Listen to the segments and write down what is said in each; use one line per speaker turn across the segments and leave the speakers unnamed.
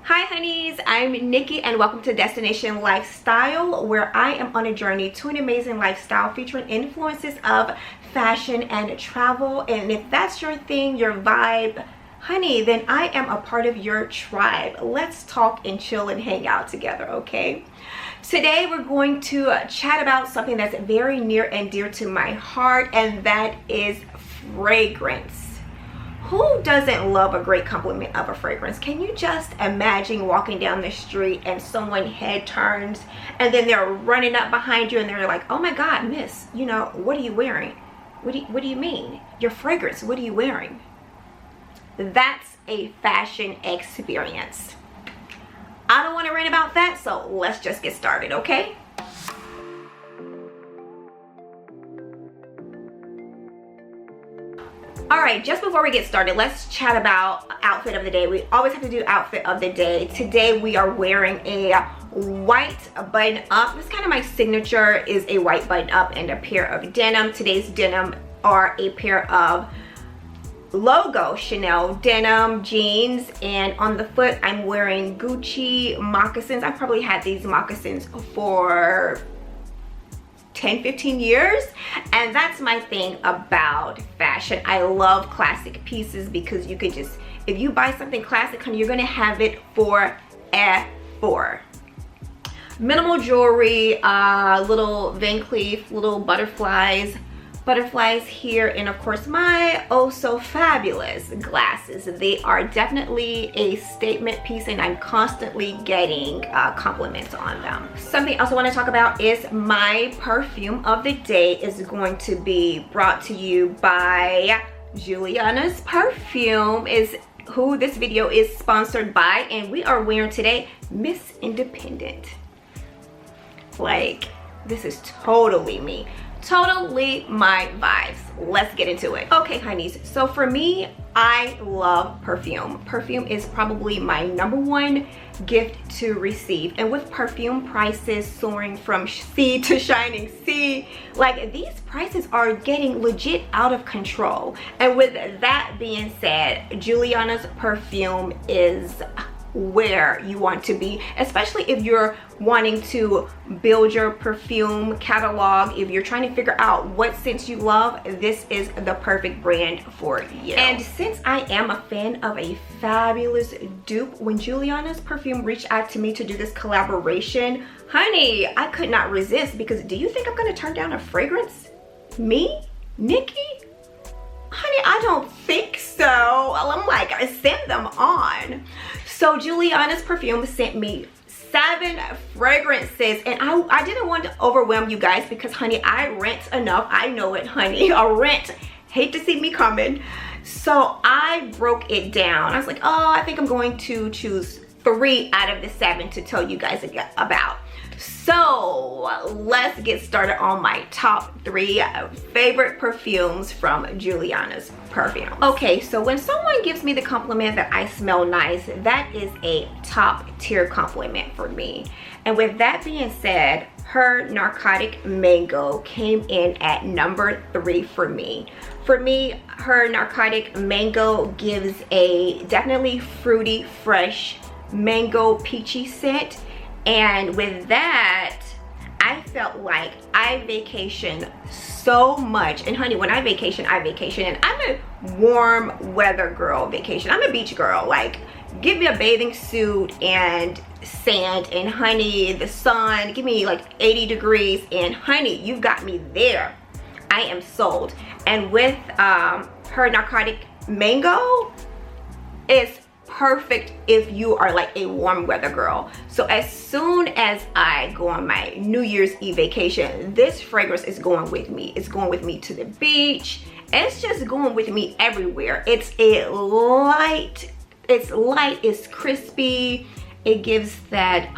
Hi honeys, I'm Nikki and welcome to Destination Lifestyle, where I am on a journey to an amazing lifestyle featuring influences of fashion and travel. And if that's your thing, your vibe, honey, then I am a part of your tribe. Let's talk and chill and hang out together, okay? Today we're going to chat about something that's very near and dear to my heart, and that is fragrance. Who doesn't love a great compliment of a fragrance? Can you just imagine walking down the street and someone head turns and then they're running up behind you and they're like, oh my God, miss, you know, what are you wearing? What do you mean? Your fragrance, what are you wearing? That's a fashion experience. I don't want to rant about that, so let's just get started, okay? Alright, just before we get started, let's chat about outfit of the day. We always have to do outfit of the day. Today we are wearing a white button up. This is kind of my signature, is a white button up and a pair of denim. Today's denim are a pair of logo Chanel denim jeans, and on the foot I'm wearing Gucci moccasins. I probably had these moccasins for 10-15 years, and that's my thing about fashion. I love classic pieces because you can just, if you buy something classic, honey, you're gonna have it forever. Minimal jewelry, little Van Cleef, little butterflies here, and of course my oh so fabulous glasses. They are definitely a statement piece and I'm constantly getting compliments on them. Something else I want to talk about is my perfume of the day is going to be brought to you by Julianna's Perfume, is who this video is sponsored by, and we are wearing today Miss Independent. Like, this is totally me. Totally my vibes. Let's get into it. Okay, honeys, so for me, I love perfume. Perfume is probably my #1 gift to receive, and with perfume prices soaring from sea to shining sea, like, these prices are getting legit out of control. And with that being said, Julianna's Perfume is where you want to be, especially if you're wanting to build your perfume catalog. If you're trying to figure out what scents you love, this is the perfect brand for you. And since I am a fan of a fabulous dupe, when Julianna's Perfume reached out to me to do this collaboration, honey, I could not resist, because do you think I'm gonna turn down a fragrance? Me? Nikki? Honey, I don't think so. Well, I'm like, I send them on. So Julianna's Perfume sent me 7 fragrances, and I didn't want to overwhelm you guys because, honey, I rent enough. I know it, honey. A rent, hate to see me coming. So I broke it down. I was like, oh, I think I'm going to choose 3 out of the 7 to tell you guys about. So let's get started on my top 3 favorite perfumes from Julianna's Perfume. Okay, so when someone gives me the compliment that I smell nice, that is a top tier compliment for me. And with that being said, her Narcotic Mango came in at #3 for me. For me, her Narcotic Mango gives a definitely fruity, fresh, mango peachy scent. And with that, I felt like I vacation so much. And honey, when I vacation, and I'm a warm weather girl vacation. I'm a beach girl. Like, give me a bathing suit and sand, and honey, the sun, give me like 80 degrees, and honey, you've got me there. I am sold. And with her Narcotic Mango, it's perfect if you are like a warm weather girl. So as soon as I go on my New Year's Eve vacation, this fragrance is going with me. It's going with me to the beach. It's just going with me everywhere. It's light, it's crispy. It gives that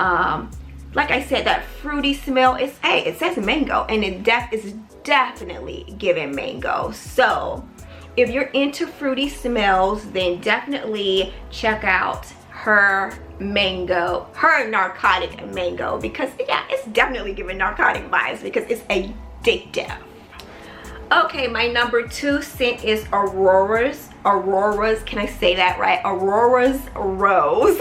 like I said, that fruity smell. It's, hey, it says mango, and it is definitely giving mango. So if you're into fruity smells, then definitely check out her mango, her Narcotic Mango, because yeah, it's definitely giving narcotic vibes because it's addictive. Okay, my #2 scent is Aurora's, can I say that right? Aurora's Rose.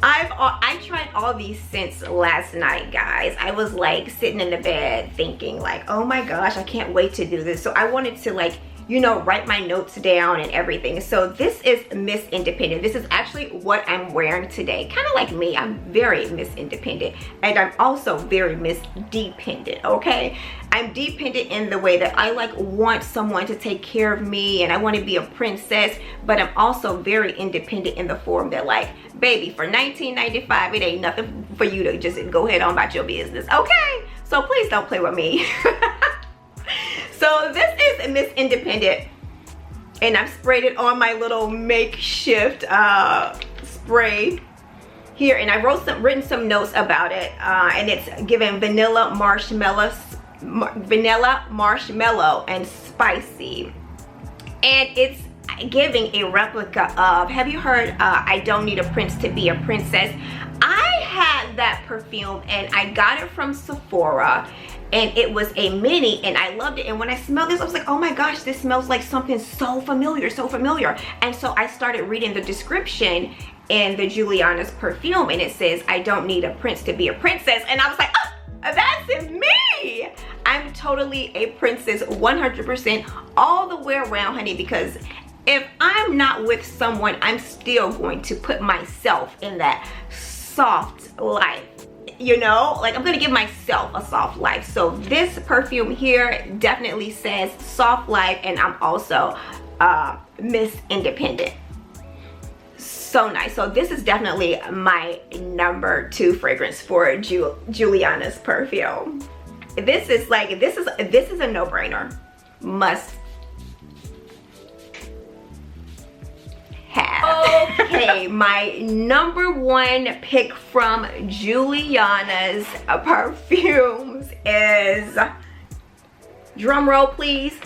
I tried all these scents last night, guys. I was like sitting in the bed thinking like, oh my gosh, I can't wait to do this. So I wanted to like, you know, write my notes down and everything. So this is Miss Independent. This is actually what I'm wearing today. Kind of like me, I'm very Miss Independent, and I'm also very Miss Dependent, okay? I'm dependent in the way that I like want someone to take care of me and I want to be a princess, but I'm also very independent in the form that like, baby, for $19.95, it ain't nothing for you to just go ahead on about your business, okay? So please don't play with me. So this is Miss Independent, and I've sprayed it on my little makeshift spray here, and I've written some notes about it, and it's giving vanilla marshmallow and spicy, and it's giving a replica of, have you heard I Don't Need a Prince to Be a Princess? I had that perfume and I got it from Sephora, and it was a mini, and I loved it. And when I smelled this, I was like, oh my gosh, this smells like something so familiar, so familiar. And so I started reading the description in the Julianna's perfume, and it says, I don't need a prince to be a princess. And I was like, oh, that's me. I'm totally a princess 100% all the way around, honey, because if I'm not with someone, I'm still going to put myself in that soft life, you know, like I'm gonna give myself a soft life. So this perfume here definitely says soft life, and I'm also Miss Independent. So nice. So this is definitely my number 2 fragrance for Julianna's perfume. This is like, this is a no-brainer, must have. Okay, my number 1 pick from Julianna's perfumes is, drum roll please.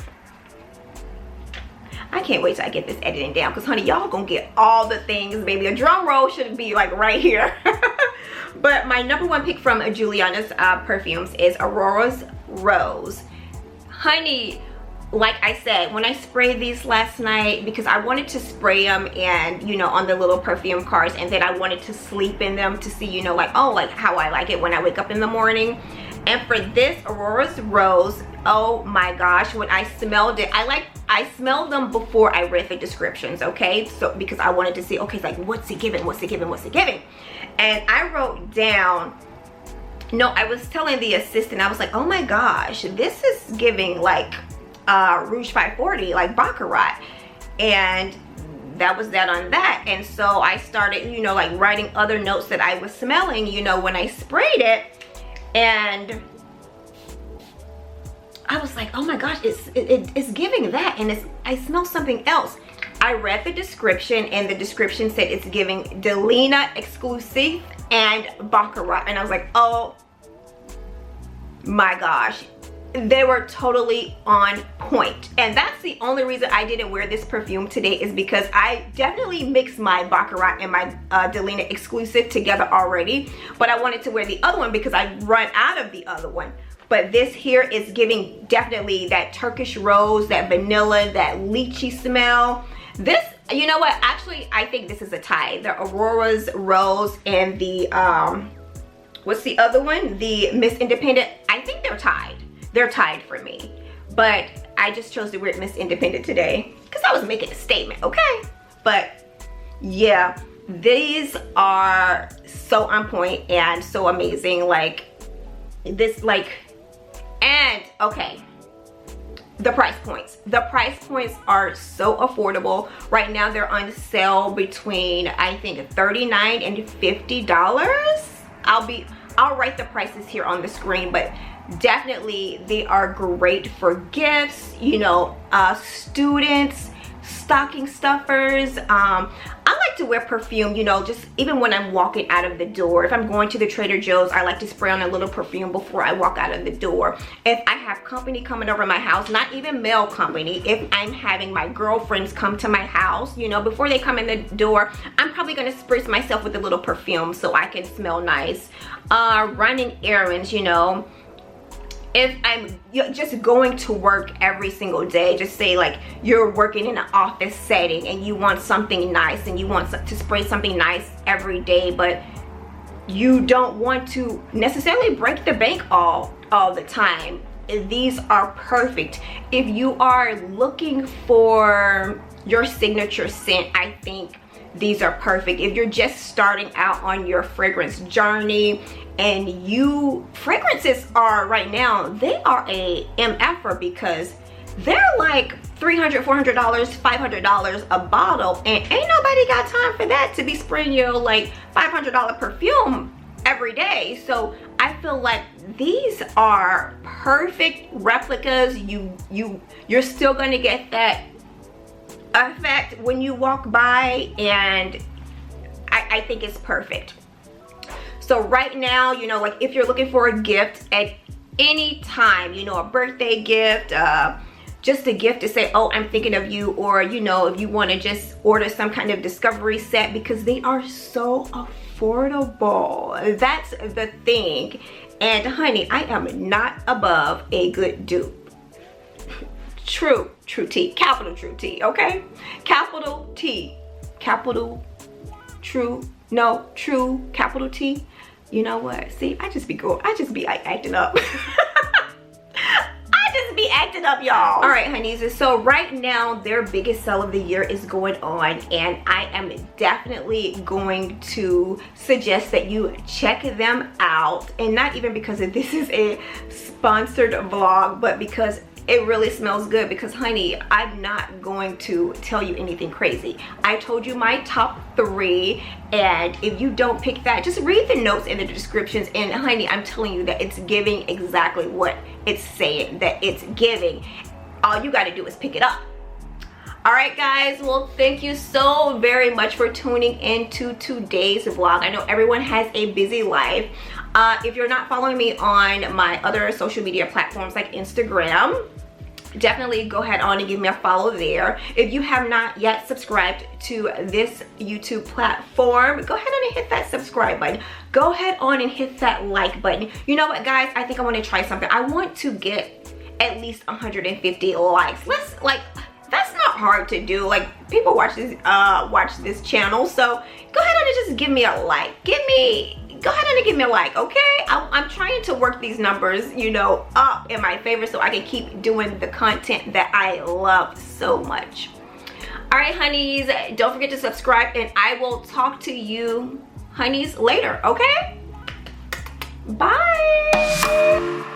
I can't wait till I get this editing down, because honey, y'all gonna get all the things, baby. A drum roll should be like right here. But my number 1 pick from Julianna's perfumes is Aurora's Rose. Honey, like I said, when I sprayed these last night, because I wanted to spray them and, you know, on the little perfume cards, and then I wanted to sleep in them to see, you know, like, oh, like how I like it when I wake up in the morning. And for this Aurora's Rose, oh my gosh, when I smelled it, I smelled them before I read the descriptions, okay? So because I wanted to see, okay, it's like, what's it giving, what's it giving, what's it giving? And I wrote down, no, I was telling the assistant, I was like, oh my gosh, this is giving like Rouge 540, like Baccarat. And that was that on that. And so I started, you know, like writing other notes that I was smelling, you know, when I sprayed it. And I was like, oh my gosh, it's giving that, and I smell something else. I read the description, and the description said it's giving Delina Exclusive and Baccarat, and I was like, oh my gosh, they were totally on point. And that's the only reason I didn't wear this perfume today, is because I definitely mixed my Baccarat and my Delina Exclusive together already, but I wanted to wear the other one because I run out of the other one. But this here is giving definitely that Turkish rose, that vanilla, that lychee smell. This, you know what, actually I think this is a tie. The Aurora's Rose and the what's the other one, the Miss Independent, I think they're tied. They're tied for me, but I just chose to wear Miss Independent today because I was making a statement, okay? But yeah, these are so on point and so amazing. Like this, like, and okay, the price points. The price points are so affordable. Right now they're on sale between, I think, $39 and $50. I'll write the prices here on the screen, but definitely they are great for gifts, you know, students, stocking stuffers. I like to wear perfume, you know, just even when I'm walking out of the door. If I'm going to the Trader Joe's, I like to spray on a little perfume before I walk out of the door. If I have company coming over my house, not even male company, if I'm having my girlfriends come to my house, you know, before they come in the door, I'm probably gonna spritz myself with a little perfume so I can smell nice. Running errands, you know, if I'm just going to work every single day, just say like you're working in an office setting and you want something nice and you want to spray something nice every day, but you don't want to necessarily break the bank all the time, these are perfect. If you are looking for your signature scent, I think these are perfect. If you're just starting out on your fragrance journey, and fragrances are right now, they are a MFer because they're like $300, $400, $500 a bottle, and ain't nobody got time for that to be spraying your like $500 perfume every day. So I feel like these are perfect replicas. You're still gonna get that effect when you walk by, and I think it's perfect. So right now, you know, like if you're looking for a gift at any time, you know, a birthday gift, just a gift to say, oh, I'm thinking of you, or, you know, if you want to just order some kind of discovery set, because they are so affordable. That's the thing. And honey, I am not above a good dupe. True T, capital true T, okay? Capital T, capital true, no, true, capital T. You know what? See, I just be like acting up. I just be acting up, y'all. All right, honeys. So right now, their biggest sale of the year is going on, and I am definitely going to suggest that you check them out. And not even because this is a sponsored vlog, but because it really smells good. Because honey, I'm not going to tell you anything crazy. I told you my top 3, and if you don't pick that, just read the notes in the descriptions, and honey, I'm telling you that it's giving exactly what it's saying that it's giving. All you got to do is pick it up. All right, guys, well, thank you so very much for tuning into today's vlog. I know everyone has a busy life. If you're not following me on my other social media platforms like Instagram, definitely go ahead on and give me a follow there. If you have not yet subscribed to this YouTube platform, go ahead on and hit that subscribe button. Go ahead on and hit that like button. You know what, guys? I think I want to try something. I want to get at least 150 likes. That's not hard to do. Like, people watch this channel, so go ahead on and just give me a like. Go ahead and give me a like, okay? I'm trying to work these numbers, you know, up in my favor so I can keep doing the content that I love so much. All right, honeys, don't forget to subscribe, and I will talk to you, honeys, later, okay? Bye.